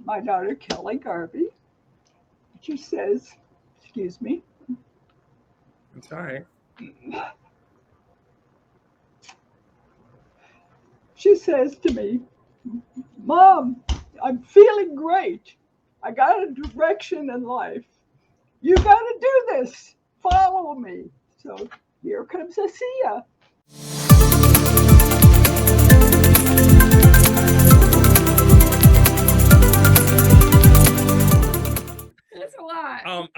my daughter Kelly Garvey. She says, excuse me, It's all right. she says to me, Mom, I'm feeling great. I got a direction in life. You got to do this. Follow me. So here comes Asia. That's a lot.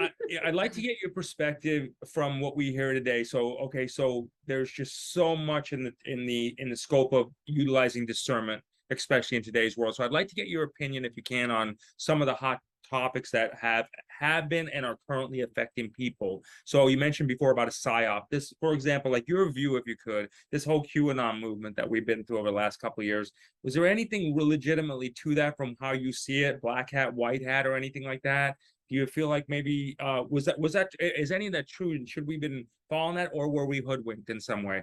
I'd like to get your perspective from what we hear today. So, okay, so there's just so much in the scope of utilizing discernment, especially in today's world. So, I'd like to get your opinion, if you can, on some of the hot topics that have been and are currently affecting people. So, you mentioned before about a psyop. This, for example, like your view, if you could, this whole QAnon movement that we've been through over the last couple of years. Was there anything legitimately to that from how you see it, black hat, white hat, or anything like that? Do you feel like maybe is any of that true, and should we been following that, or were we hoodwinked in some way?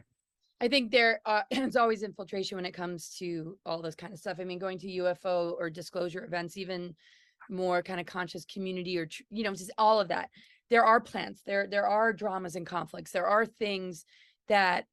I think there it's always infiltration when it comes to all this kind of stuff. I mean, going to UFO or disclosure events, even more kind of conscious community, or just all of that. There are plans. There are dramas and conflicts. There are things that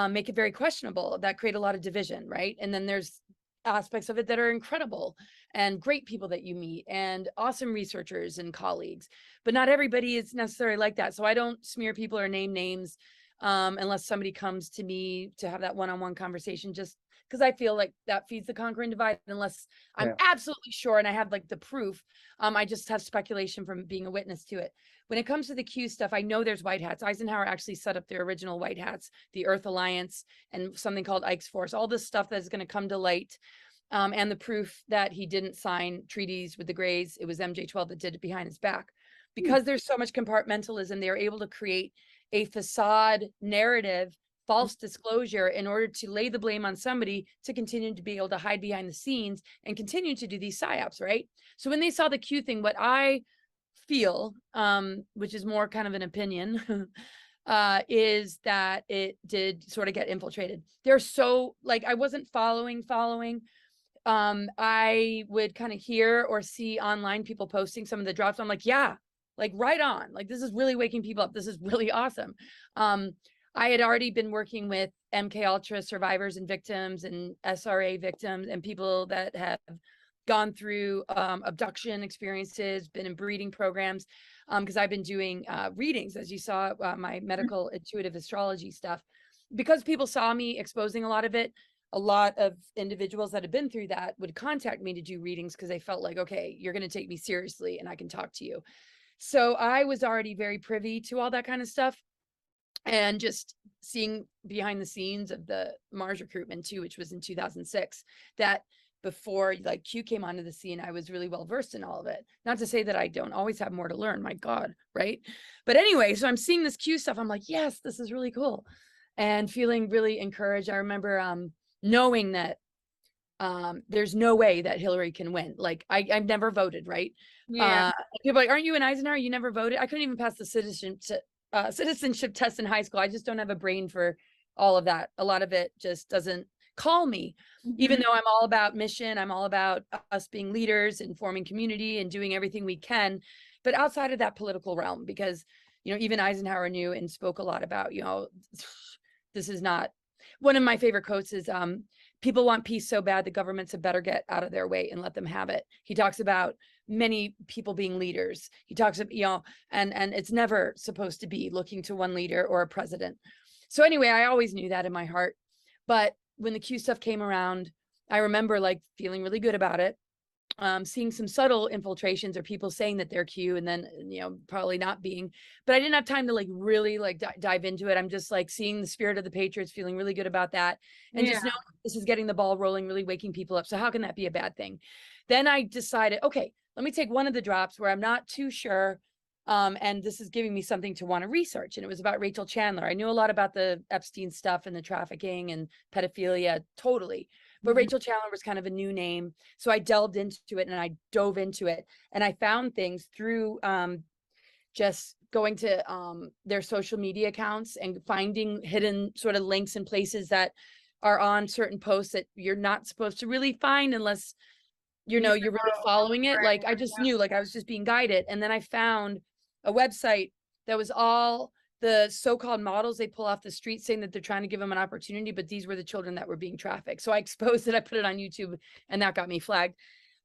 make it very questionable, that create a lot of division, right? And then there's aspects of it that are incredible and great people that you meet and awesome researchers and colleagues, but not everybody is necessarily like that. So I don't smear people or name names unless somebody comes to me to have that one-on-one conversation, just because I feel like that feeds the conquer and divide, unless I'm absolutely sure and I have like the proof. I just have speculation from being a witness to it. When it comes to the Q stuff, I know there's white hats. Eisenhower actually set up the original white hats, the Earth Alliance, and something called Ike's Force, all this stuff that's going to come to light. And the proof that he didn't sign treaties with the GREYS, it was MJ12 that did it behind his back. Because there's so much compartmentalism, they are able to create a facade narrative, false disclosure, in order to lay the blame on somebody to continue to be able to hide behind the scenes and continue to do these psyops, right? So when they saw the Q thing, what I feel, which is more kind of an opinion, is that it did sort of get infiltrated. They're so, like, I wasn't following. I would kind of hear or see online people posting some of the drops. I'm like, yeah, like right on. Like, this is really waking people up. This is really awesome. I had already been working with MK Ultra survivors and victims and SRA victims and people that have gone through abduction experiences, been in breeding programs, because I've been doing readings, as you saw, my medical intuitive astrology stuff. Because people saw me exposing a lot of it, a lot of individuals that have been through that would contact me to do readings because they felt like, okay, you're going to take me seriously and I can talk to you. So I was already very privy to all that kind of stuff, and just seeing behind the scenes of the Mars recruitment too, which was in 2006, that before like Q came onto the scene, I was really well versed in all of it. Not to say that I don't always have more to learn, my God, right? But anyway, so I'm seeing this Q stuff. I'm like, yes, this is really cool, and feeling really encouraged. I remember knowing that there's no way that Hillary can win. Like I've never voted, right? Yeah. People are like, aren't you an Eisenhower? You never voted? I couldn't even pass the citizenship test in high school. I just don't have a brain for all of that. A lot of it just doesn't call me, even though I'm all about mission. I'm all about us being leaders and forming community and doing everything we can, but outside of that political realm, because, even Eisenhower knew and spoke a lot about, this is not. One of my favorite quotes is, people want peace so bad, the governments had better get out of their way and let them have it. He talks about many people being leaders. He talks about, and it's never supposed to be looking to one leader or a president. So anyway, I always knew that in my heart. But when the Q stuff came around, I remember like feeling really good about it. Seeing some subtle infiltrations or people saying that they're Q and then, probably not being, but I didn't have time to like really like dive into it. I'm just like seeing the spirit of the Patriots, feeling really good about that. And just knowing this is getting the ball rolling, really waking people up. So how can that be a bad thing? Then I decided, okay, let me take one of the drops where I'm not too sure. And this is giving me something to want to research. And it was about Rachel Chandler. I knew a lot about the Epstein stuff and the trafficking and pedophilia, totally. But Rachel Chandler was kind of a new name. So I delved into it and I dove into it. And I found things through just going to their social media accounts and finding hidden sort of links and places that are on certain posts that you're not supposed to really find unless you know, you're really following it. Like I just knew, like I was just being guided. And then I found a website that was all the so-called models they pull off the street saying that they're trying to give them an opportunity, but these were the children that were being trafficked. So I exposed it, I put it on YouTube, and that got me flagged.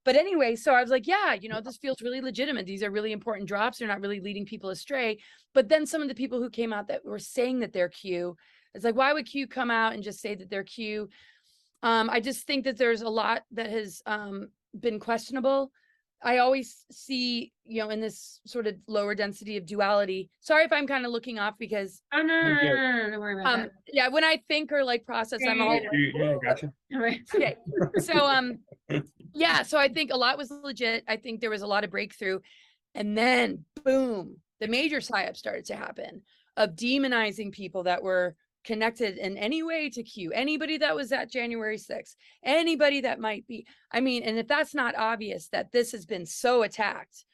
But anyway, so I was like, yeah, you know, this feels really legitimate. These are really important drops. They're not really leading people astray. But then some of the people who came out that were saying that they're Q, it's like, why would Q come out and just say that they're Q? I just think that there's a lot that has been questionable. I always see, you know, in this sort of lower density of duality. Sorry if I'm kind of looking off because Oh, no, don't worry about that. yeah, when I think or like process, I'm all Yeah, gotcha. All right. okay. So yeah, so I think a lot was legit. I think there was a lot of breakthrough. And then boom, the major psyop started to happen of demonizing people that were connected in any way to Q, anybody that was at January 6th, anybody that might be. I mean, and if that's not obvious that this has been so attacked,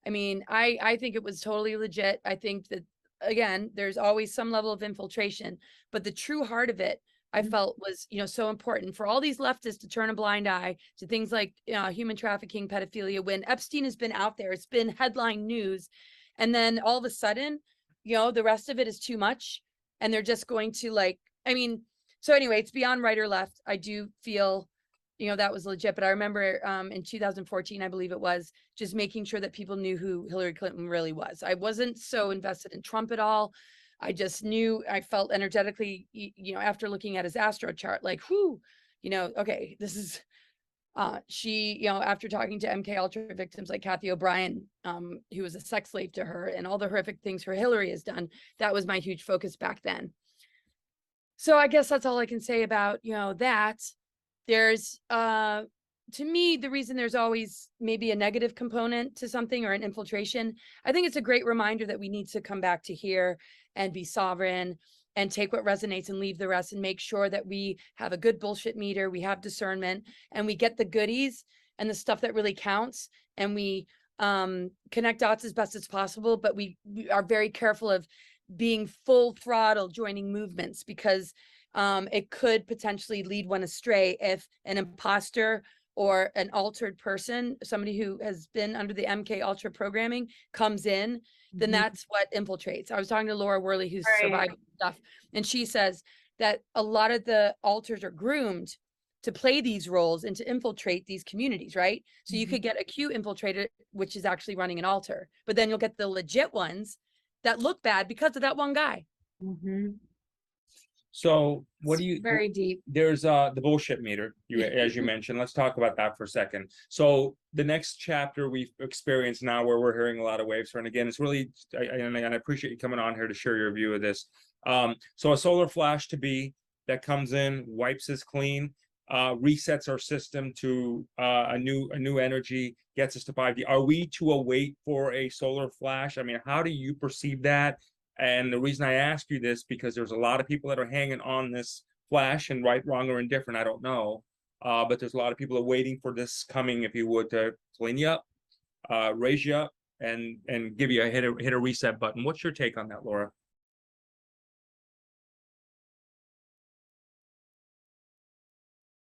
I mean, I think it was totally legit. I think that, again, there's always some level of infiltration, but the true heart of it, I felt was, you know, so important for all these leftists to turn a blind eye to things like human trafficking, pedophilia, when Epstein has been out there, it's been headline news. And then all of a sudden, you know, the rest of it is too much. And they're just going to like, I mean, so anyway, it's beyond right or left. I do feel, you know, that was legit. But I remember in 2014, I believe it was, just making sure that people knew who Hillary Clinton really was. I wasn't so invested in Trump at all. I just knew, I felt energetically, you know, after looking at his astro chart, like, whoo, you know, okay, this is, she, you know, after talking to MK Ultra victims like Kathy O'Brien, who was a sex slave to her, and all the horrific things her Hillary has done, that was my huge focus back then. So I guess that's all I can say about, you know, that. There's, to me, the reason there's always maybe a negative component to something or an infiltration, I think it's a great reminder that we need to come back to here and be sovereign and take what resonates and leave the rest, and make sure that we have a good bullshit meter, we have discernment, and we get the goodies and the stuff that really counts, and we connect dots as best as possible, but we are very careful of being full throttle joining movements, because it could potentially lead one astray if an imposter or an altered person, somebody who has been under the MK Ultra programming, comes in, then that's what infiltrates. I was talking to Laura Worley, who's survived stuff, and she says that a lot of the alters are groomed to play these roles and to infiltrate these communities, right? So you could get a Q infiltrator, which is actually running an altar, but then you'll get the legit ones that look bad because of that one guy. So what do you, Very deep. there's the bullshit meter, you as you mentioned. Let's talk about that for a second. So the next chapter we've experienced now, where we're hearing a lot of waves, and again, it's really, and I appreciate you coming on here to share your view of this. So a solar flash to be that comes in, wipes us clean, resets our system to a new energy, gets us to 5D. Are we to await for a solar flash? I mean, how do you perceive that? And the reason I ask you this, because there's a lot of people that are hanging on this flash, and right, wrong, or indifferent, I don't know. But there's a lot of people are waiting for this coming, if you would, to clean you up, raise you up, and give you a hit a reset button. What's your take on that, Laura?